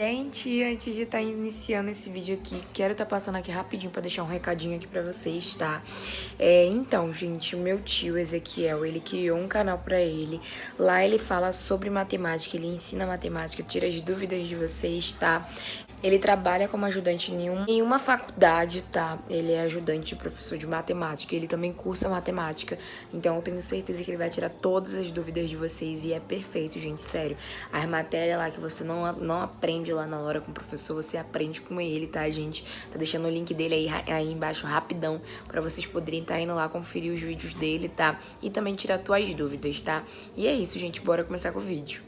Gente, antes de estar iniciando esse vídeo aqui, quero estar passando aqui rapidinho pra deixar um recadinho aqui pra vocês, tá? Então, gente, o meu tio Ezequiel, ele criou um canal pra ele. Lá ele fala sobre matemática, ele ensina matemática, tira as dúvidas de vocês, tá? Ele trabalha como ajudante em uma faculdade, tá? Ele é ajudante de professor de matemática, ele também cursa matemática, então eu tenho certeza que ele vai tirar todas as dúvidas de vocês e é perfeito, gente, sério. As matérias lá que você não aprende lá na hora com o professor, você aprende com ele, tá, gente? Tá deixando o link dele aí embaixo rapidão pra vocês poderem estar indo lá conferir os vídeos dele, tá? E também tirar suas dúvidas, tá? E é isso, gente, bora começar com o vídeo.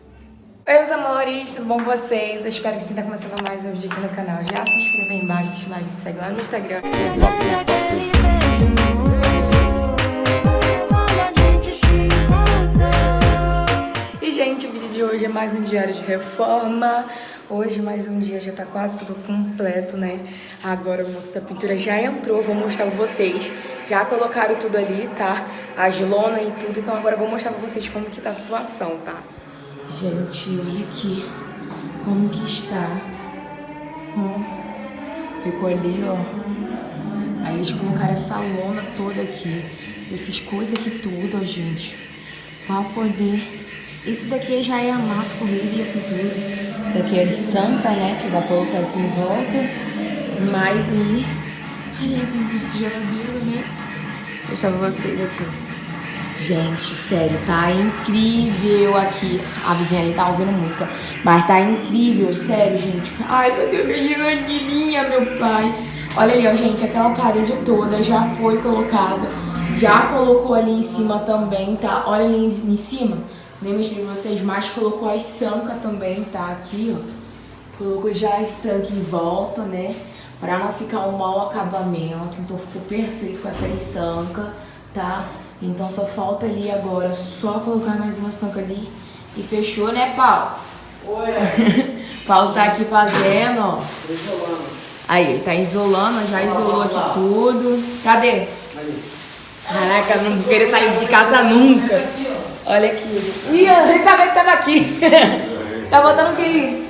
Oi, meus amores, tudo bom com vocês? Eu espero que sim, tá começando mais um vídeo aqui no canal. Já se inscreva aí embaixo, deixa o like, me segue lá no Instagram. E, gente, o vídeo de hoje é mais um diário de reforma. Hoje, mais um dia, já tá quase tudo completo, né? Agora o moço da pintura já entrou, vou mostrar pra vocês. Já colocaram tudo ali, tá? As lona e tudo, então agora eu vou mostrar pra vocês como que tá a situação, tá? Gente, olha aqui como que está. Ficou ali, ó. Aí eles colocaram essa lona toda aqui. Essas coisas aqui tudo, ó, gente. Pra poder... Isso daqui já é a massa corrida e a pintura. Isso daqui é a sanca, né? Que vai colocar aqui em volta. Mas aí... Olha como você já viu, né? Vou mostrar pra vocês aqui. Gente, sério, tá incrível aqui. A vizinha ali tá ouvindo música, mas tá incrível, sério, gente. Ai, meu Deus, minha filhinha, meu pai. Olha ali, ó, gente, aquela parede toda já foi colocada. Já colocou ali em cima também, tá? Olha ali em cima. Nem mostrei pra vocês, mas colocou as sancas também, tá? Aqui, ó. Colocou já as sancas em volta, né? Pra não ficar um mau acabamento. Então ficou perfeito com essas sancas, tá? Então só falta ali agora só colocar mais uma sanca ali e fechou, né, Paulo? Oi. Paulo tá aqui fazendo, ó. Tô isolando. Aí, ele tá isolando, já isolou aqui tudo. Cadê? Ali. Caraca, não queria sair de casa nunca. Olha aqui. Ih, eu nem sabia que tava aqui. Tá botando que ir.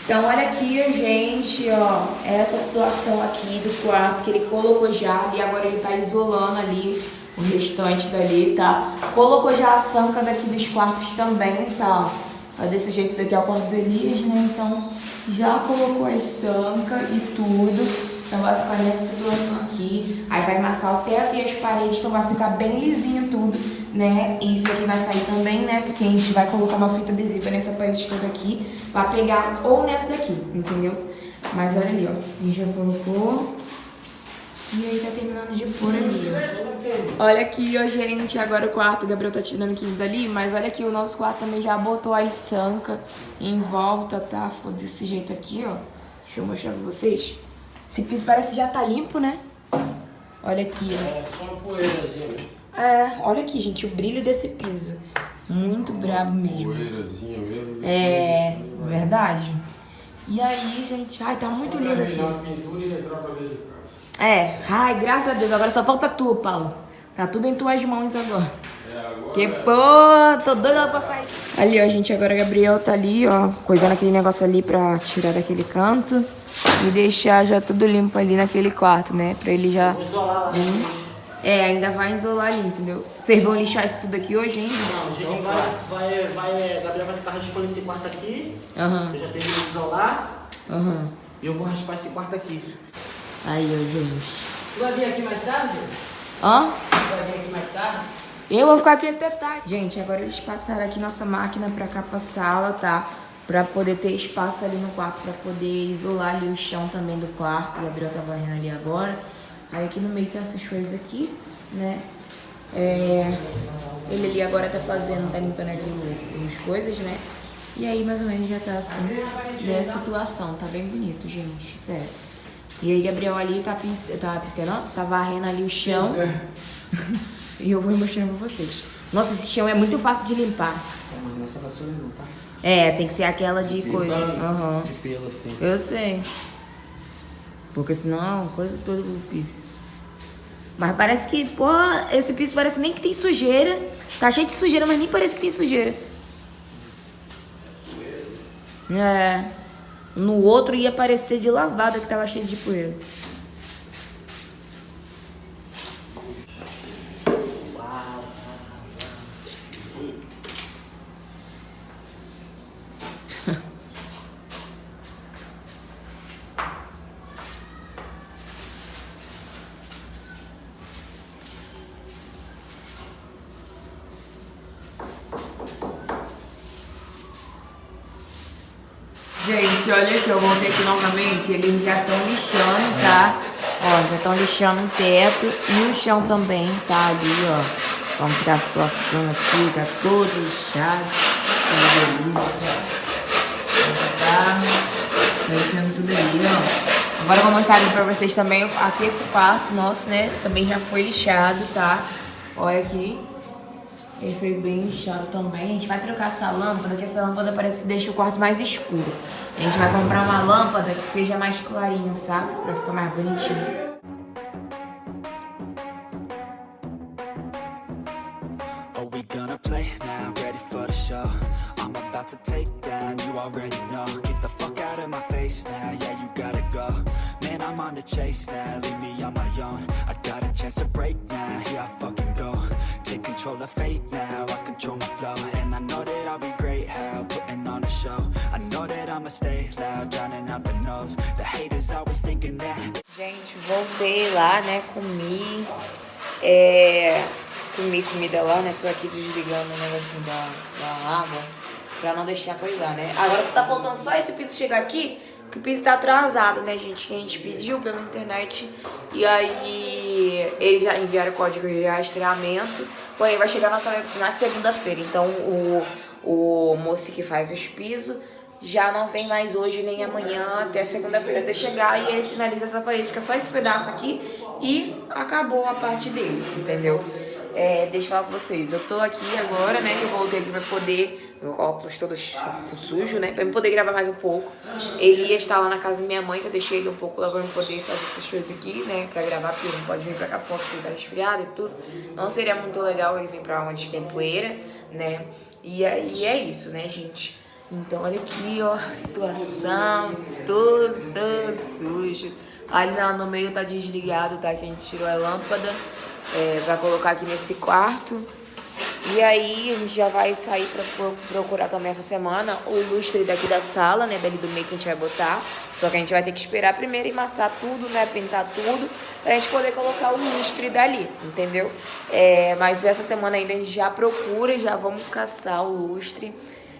Então, olha aqui, gente, ó. Essa situação aqui do quarto que ele colocou já e agora ele tá isolando ali o restante dali, tá? Colocou já a sanca daqui dos quartos também, tá? Ó, desse jeito, isso aqui é o quarto do Elias, né? Então, já colocou as sancas e tudo. Então, vai ficar nessa situação aqui. Aí vai amassar o teto e as paredes, então vai ficar bem lisinho tudo, né? E isso aqui vai sair também, né? Porque a gente vai colocar uma fita adesiva nessa parede toda aqui pra pegar ou nessa daqui, entendeu? Mas olha ali, ó. A gente já colocou. E aí tá terminando de pôr ali, ó. Olha aqui, ó, gente. Agora o quarto, o Gabriel tá tirando aqui dali. Mas olha aqui, o nosso quarto também já botou as sancas em volta, tá? Ficou desse jeito aqui, ó. Deixa eu mostrar pra vocês. Esse piso parece que já tá limpo, né? Olha aqui, ó. É, só uma poeirazinha. É, olha aqui, gente, o brilho desse piso. Muito brabo mesmo. Poeirazinha mesmo. É, verdade. E aí, gente, ai, tá muito lindo aqui. É, ai, graças a Deus, agora só falta tu, Paulo. Tá tudo em tuas mãos agora. Que pô, tô doida pra sair. Ali, ó, gente, agora o Gabriel tá ali, ó, coisando aquele negócio ali pra tirar daquele canto e deixar já tudo limpo ali naquele quarto, né? Pra ele já... Vou isolar lá. Ainda vai isolar ali, entendeu? Vocês vão lixar isso tudo aqui hoje, hein? Não, a gente Gabriel vai ficar raspando esse quarto aqui. Eu já terminei de isolar. E eu vou raspar esse quarto aqui. Aí, ó, gente. Tu vai vir aqui mais tarde? Hã? Tu vai vir aqui mais tarde? Eu vou ficar aqui até tarde. Gente, agora eles passaram aqui nossa máquina pra cá pra sala, tá? Pra poder ter espaço ali no quarto, pra poder isolar ali o chão também do quarto. O Gabriel tá varrendo ali agora. Aí aqui no meio tem essas coisas aqui, né? Ele ali agora tá fazendo, tá limpando ali as coisas, né? E aí mais ou menos já tá assim, nessa situação. Tá bem bonito, gente, sério. E aí Gabriel ali tá varrendo ali o chão. E eu vou mostrando pra vocês. Nossa, esse chão é muito fácil de limpar. Mas não é só vassoura não, tá? É, tem que ser aquela de coisa. De pelo assim. Eu sei. Porque senão, coisa toda do piso. Mas parece que, pô, esse piso parece nem que tem sujeira. Tá cheio de sujeira, mas nem parece que tem sujeira. É. No outro ia parecer de lavada, que tava cheio de poeira. Gente, olha aqui, eu voltei aqui novamente, eles já estão lixando, tá? Ó, já estão lixando o teto e o chão também, tá? Ali, ó. Vamos tirar a situação aqui, tá todo lixado. Tá lixando tudo ali, ó. Agora eu vou mostrar aqui pra vocês também, aqui esse quarto nosso, né? Também já foi lixado, tá? Olha aqui. Ele foi bem lixado também. A gente vai trocar essa lâmpada, que essa lâmpada parece que deixa o quarto mais escuro. A gente vai comprar uma lâmpada que seja mais clarinha, sabe? Pra ficar mais bonitinho. Are we gonna play now? Ready for the show? I'm about to take down, you already know. Get the fuck out of my face now, yeah, you gotta go. Man, I'm on the chase now, leave me on my own. I got a chance to break now, here I fucking go. Take control of fate now, I control my flow. And I know that I'll be great, how putting on a show. I know that I'ma stay loud, drowning out the noise. The haters always thinking that. Gente, voltei lá, né, comi comida lá, né, tô aqui desligando o negocinho da água pra não deixar coisar, né. Agora só tá faltando só esse piso chegar aqui, que o piso tá atrasado, né, gente, que a gente pediu pela internet. E aí eles já enviaram o código de rastreamento, porém vai chegar na segunda-feira. Então o moço que faz os pisos já não vem mais hoje nem amanhã, até segunda-feira até chegar, e ele finaliza essa parede, que é só esse pedaço aqui, e acabou a parte dele, entendeu? Deixa eu falar com vocês, eu tô aqui agora, né, que eu voltei aqui pra poder, meu óculos todo sujo, né, pra eu poder gravar mais um pouco. Elias está lá na casa da minha mãe, que eu deixei ele um pouco lá pra eu poder fazer essas coisas aqui, né, pra gravar, porque ele não pode vir pra cá porque ele tá resfriado e tudo. Não seria muito legal ele vir pra onde tem poeira, né, e aí é isso, né, gente. Então olha aqui, ó, a situação, tudo sujo. Ali no meio tá desligado, tá, que a gente tirou a lâmpada pra colocar aqui nesse quarto. E aí a gente já vai sair pra procurar também essa semana o lustre daqui da sala, né, dali do meio que a gente vai botar. Só que a gente vai ter que esperar primeiro emassar tudo, né, pintar tudo, pra gente poder colocar o lustre dali, entendeu? Mas essa semana ainda a gente já procura, já vamos caçar o lustre.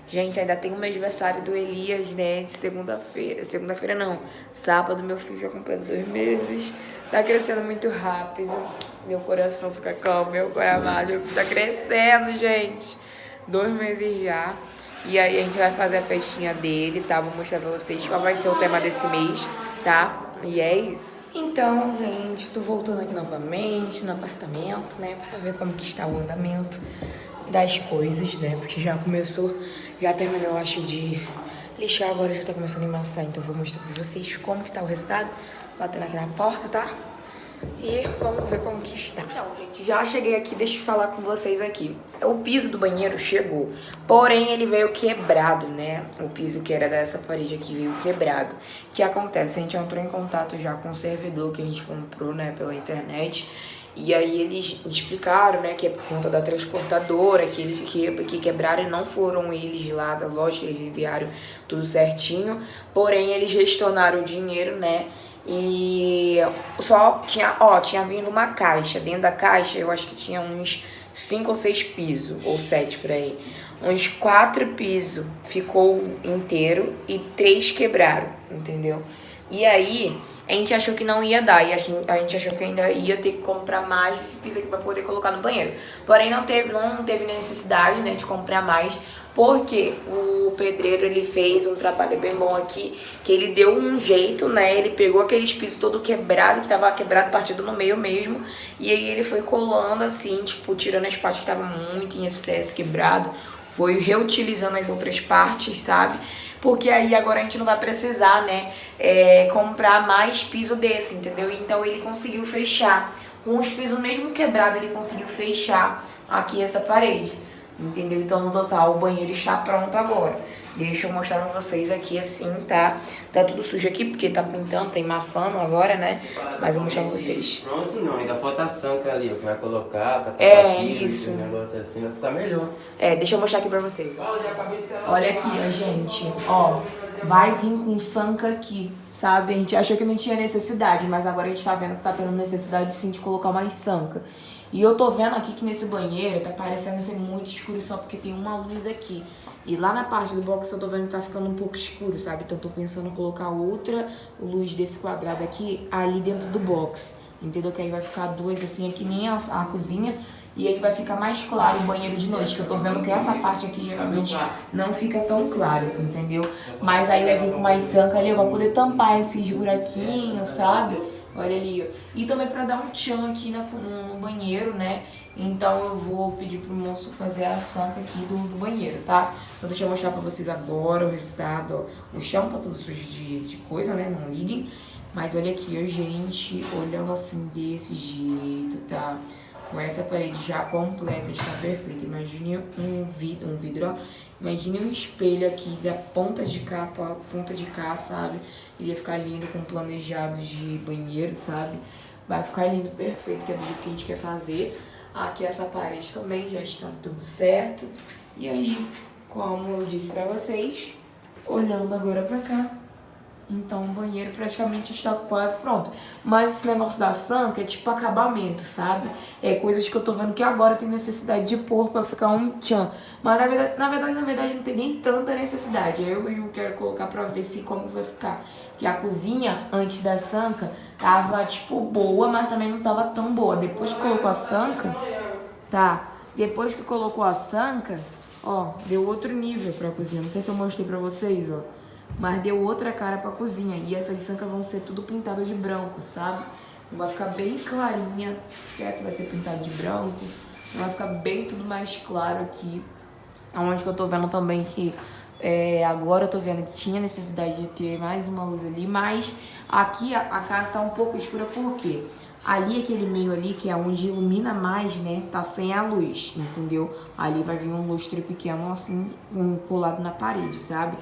Gente, ainda tem o meu aniversário do Elias, né, de segunda-feira. Segunda-feira não, sábado, meu filho já completa 2 meses. Tá crescendo muito rápido. Meu coração fica calmo, meu pai amado, tá crescendo, gente. 2 meses já. E aí a gente vai fazer a festinha dele, tá? Vou mostrar pra vocês qual vai ser o tema desse mês, tá? E é isso. Então, gente, tô voltando aqui novamente no apartamento, né, pra ver como que está o andamento das coisas, né, porque já começou, já terminou, eu acho, de lixar, agora já tá começando a emassar, então eu vou mostrar pra vocês como que tá o resultado, batendo aqui na porta, tá? E vamos ver como que está. Então, gente, já cheguei aqui, deixa eu falar com vocês aqui. O piso do banheiro chegou, porém ele veio quebrado, né? O piso que era dessa parede aqui veio quebrado. O que acontece? A gente entrou em contato já com o servidor que a gente comprou, né, pela internet. E aí eles explicaram, né, que é por conta da transportadora, que eles que quebraram, e não foram eles de lá da loja, eles enviaram tudo certinho. Porém, eles retornaram o dinheiro, né? E só tinha vindo uma caixa. Dentro da caixa eu acho que tinha uns 5 ou 6 pisos, ou 7 por aí. Uns 4 pisos ficou inteiro e 3 quebraram, entendeu? E aí a gente achou que não ia dar, e a gente achou que ainda ia ter que comprar mais esse piso aqui pra poder colocar no banheiro. Porém não teve necessidade, né, de comprar mais, porque o pedreiro, ele fez um trabalho bem bom aqui, que ele deu um jeito, né, ele pegou aqueles pisos todo quebrado, que tava quebrado, partido no meio mesmo, e aí ele foi colando assim, tipo, tirando as partes que estavam muito em excesso, quebrado, foi reutilizando as outras partes, sabe? Porque aí agora a gente não vai precisar, né, comprar mais piso desse, entendeu? Então ele conseguiu fechar, com os pisos mesmo quebrados, ele conseguiu fechar aqui essa parede, entendeu? Então no total o banheiro está pronto agora. Deixa eu mostrar pra vocês aqui assim, tá? Tá tudo sujo aqui, porque tá pintando, tá emassando agora, né? Mas eu vou mostrar pra vocês. Pronto não, ainda falta a sanca ali, ó, que vai colocar, pra isso. esse negócio assim, vai ficar melhor. Deixa eu mostrar aqui pra vocês, ó. Já acabei de falar. Olha aqui, ó, gente, ó. Vai vir com sanca aqui, sabe? A gente achou que não tinha necessidade, mas agora a gente tá vendo que tá tendo necessidade sim de colocar mais sanca. E eu tô vendo aqui que nesse banheiro tá parecendo ser muito escuro só porque tem uma luz aqui. E lá na parte do box eu tô vendo que tá ficando um pouco escuro, sabe? Então eu tô pensando em colocar outra luz desse quadrado aqui ali dentro do box. Entendeu? Que aí vai ficar duas assim, aqui nem a cozinha. E aí vai ficar mais claro o banheiro de noite, que eu tô vendo que essa parte aqui geralmente não fica tão claro, entendeu? Mas aí vai vir com mais sanca ali, pra poder tampar esses buraquinhos, sabe? Olha ali, ó. E também pra dar um tchan aqui no banheiro, né? Então eu vou pedir pro moço fazer a sanca aqui do banheiro, tá? Então deixa eu mostrar pra vocês agora o resultado, ó. O chão tá todo sujo de coisa, né? Não liguem. Mas olha aqui, ó, gente, olhando assim desse jeito, tá? Com essa parede já completa, está perfeita. Imagine um vidro, ó. Imagine um espelho aqui da ponta de cá pra ponta de cá, sabe? Iria ficar lindo com planejados de banheiro, sabe? Vai ficar lindo, perfeito, que é do jeito que a gente quer fazer. Aqui essa parede também já está tudo certo. E aí, como eu disse pra vocês, olhando agora pra cá, então o banheiro praticamente está quase pronto. Mas esse negócio da sanca é tipo acabamento, sabe? É coisas que eu tô vendo que agora tem necessidade de pôr pra ficar um tchan. Mas na verdade não tem nem tanta necessidade. Eu mesmo quero colocar pra ver se como vai ficar. Que a cozinha, antes da sanca, tava tipo boa, mas também não tava tão boa. Depois que colocou a sanca, tá? Depois que colocou a sanca, ó, deu outro nível pra cozinha. Não sei se eu mostrei pra vocês, ó. Mas deu outra cara pra cozinha. E essas sancas vão ser tudo pintadas de branco, sabe? Vai ficar bem clarinha. Certo? Vai ser pintado de branco. Vai ficar bem tudo mais claro aqui. Onde que eu tô vendo também que... agora eu tô vendo que tinha necessidade de ter mais uma luz ali. Mas aqui a casa tá um pouco escura. Por quê? Ali, aquele meio ali, que é onde ilumina mais, né? Tá sem a luz, entendeu? Ali vai vir um lustre pequeno, assim, colado na parede, sabe?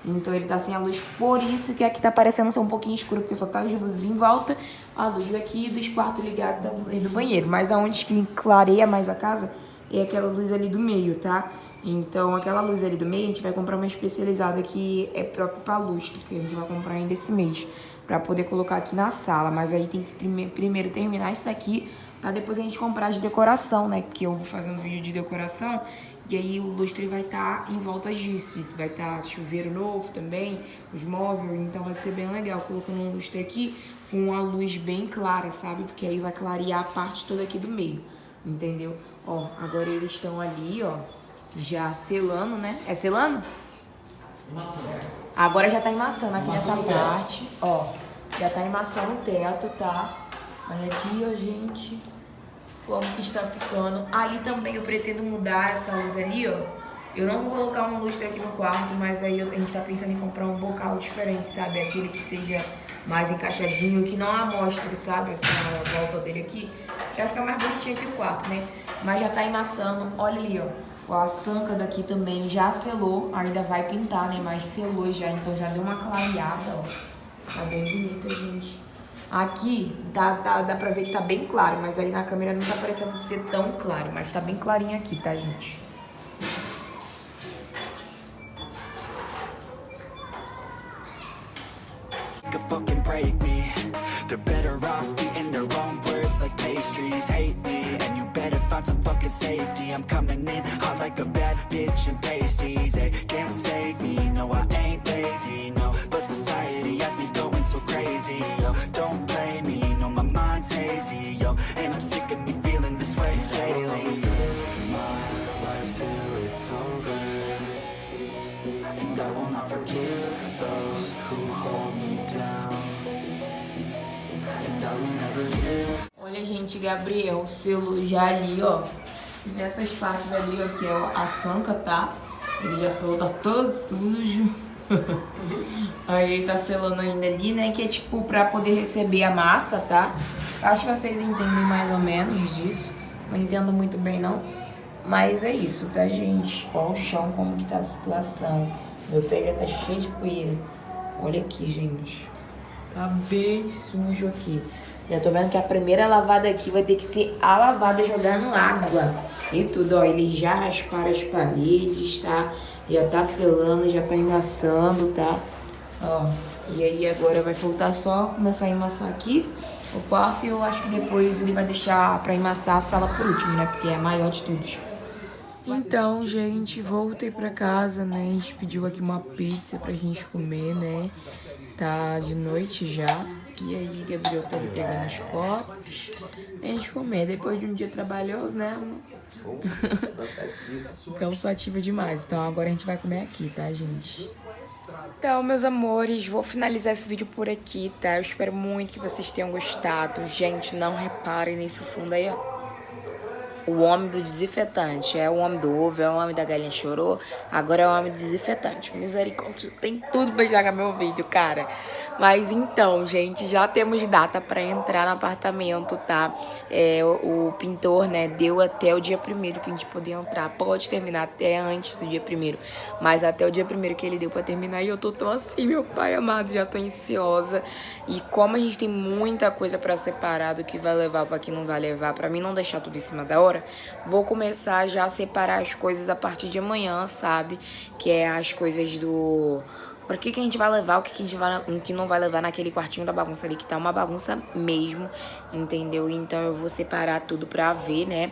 Então ele tá sem a luz, por isso que aqui tá parecendo ser um pouquinho escuro, porque só tá as luzes em volta, a luz daqui e dos quartos ligados do banheiro. Mas aonde que clareia mais a casa é aquela luz ali do meio, tá? Então aquela luz ali do meio a gente vai comprar uma especializada que é própria pra lustre, que a gente vai comprar ainda esse mês, pra poder colocar aqui na sala. Mas aí tem que primeiro terminar isso daqui, pra depois a gente comprar de decoração, né? Que eu vou fazer um vídeo de decoração. E aí o lustre vai estar em volta disso. Vai estar chuveiro novo também, os móveis. Então vai ser bem legal colocando um lustre aqui com uma luz bem clara, sabe? Porque aí vai clarear a parte toda aqui do meio, entendeu? Ó, agora eles estão ali, ó, já selando, né? É selando? Agora já tá emassando aqui nessa parte, ó. Já tá emassando o teto, tá? Olha aqui, ó, gente, como que está ficando. Ali também eu pretendo mudar essa luz ali, ó. Eu não vou colocar um lustre aqui no quarto, mas aí a gente tá pensando em comprar um bocal diferente, sabe? Aquele que seja mais encaixadinho, que não amostre, sabe? Assim, a volta dele aqui. Vai ficar mais bonitinho aqui no quarto, né? Mas já tá emassando. Olha ali, ó. A sanca daqui também já selou. Ainda vai pintar, né? Mas selou já. Então já deu uma clareada, ó. Tá bem bonita, gente. Aqui dá pra ver que tá bem claro, mas aí na câmera não tá parecendo ser tão claro, mas tá bem clarinho aqui, tá, gente? Fucking break me. They're better off eating their own words like pastries. Hate me, and you better find some fucking safety. I'm coming in hot like a bad bitch and pasties. They can't save me, no I ain't lazy, no. But society has me going so crazy, yo. Don't blame me, no my mind's hazy, yo. And I'm sick of me feeling this way daily. I'll always live my life till it's over, and I will not forgive those who hold me down, and I will never live. Olha, gente, Gabriel, o selo já ali, ó. Nessas partes ali, ó, que é a sanca, tá? Ele já selou, tá todo sujo. Aí ele tá selando ainda ali, né? Que é tipo pra poder receber a massa, tá? Acho que vocês entendem mais ou menos disso. Não entendo muito bem, não. Mas é isso, tá, gente? Ó o chão, como que tá a situação. Meu pé já tá cheio de poeira. Olha aqui, gente. Tá bem sujo aqui. Já tô vendo que a primeira lavada aqui vai ter que ser a lavada jogando água e tudo, ó. Eles já rasparam as paredes, tá? Já tá selando, já tá enlaçando, tá? Ó. E aí agora vai faltar só começar a enlaçar aqui o quarto, e eu acho que depois ele vai deixar pra enlaçar a sala por último, né? Porque é a maior de todos. Então, gente, voltei pra casa, né? A gente pediu aqui uma pizza pra gente comer, né? Tá de noite já. E aí, Gabriel tá ali pegando os copos. A gente comer depois de um dia trabalhoso, né? Cansativo demais. Então agora a gente vai comer aqui, tá, gente? Então, meus amores, vou finalizar esse vídeo por aqui, tá? Eu espero muito que vocês tenham gostado. Gente, não reparem nesse fundo aí, ó. O homem do desinfetante. É o homem do ovo, é o homem da galinha chorou. Agora é o homem do desinfetante. Misericórdia, tem tudo pra estragar meu vídeo, cara. Mas então, gente, já temos data pra entrar no apartamento, tá? O pintor, né, deu até o dia 1º pra gente poder entrar. Pode terminar até antes do dia 1º, mas até o dia 1º que ele deu pra terminar. E eu tô tão assim, meu pai amado, já tô ansiosa. E como a gente tem muita coisa pra separar do que vai levar pra que não vai levar, pra mim não deixar tudo em cima da hora, vou começar já a separar as coisas a partir de amanhã, sabe? Que é as coisas do... Pra que a gente vai levar, o que a gente vai, o que não vai levar naquele quartinho da bagunça ali, que tá uma bagunça mesmo, entendeu? Então eu vou separar tudo pra ver, né?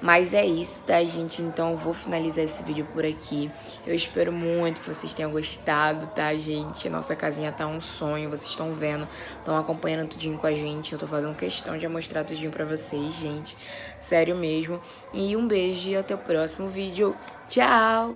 Mas é isso, tá, gente? Então eu vou finalizar esse vídeo por aqui. Eu espero muito que vocês tenham gostado, tá, gente? A nossa casinha tá um sonho, vocês estão vendo, estão acompanhando tudinho com a gente. Eu tô fazendo questão de mostrar tudinho pra vocês, gente. Sério mesmo. E um beijo e até o próximo vídeo. Tchau!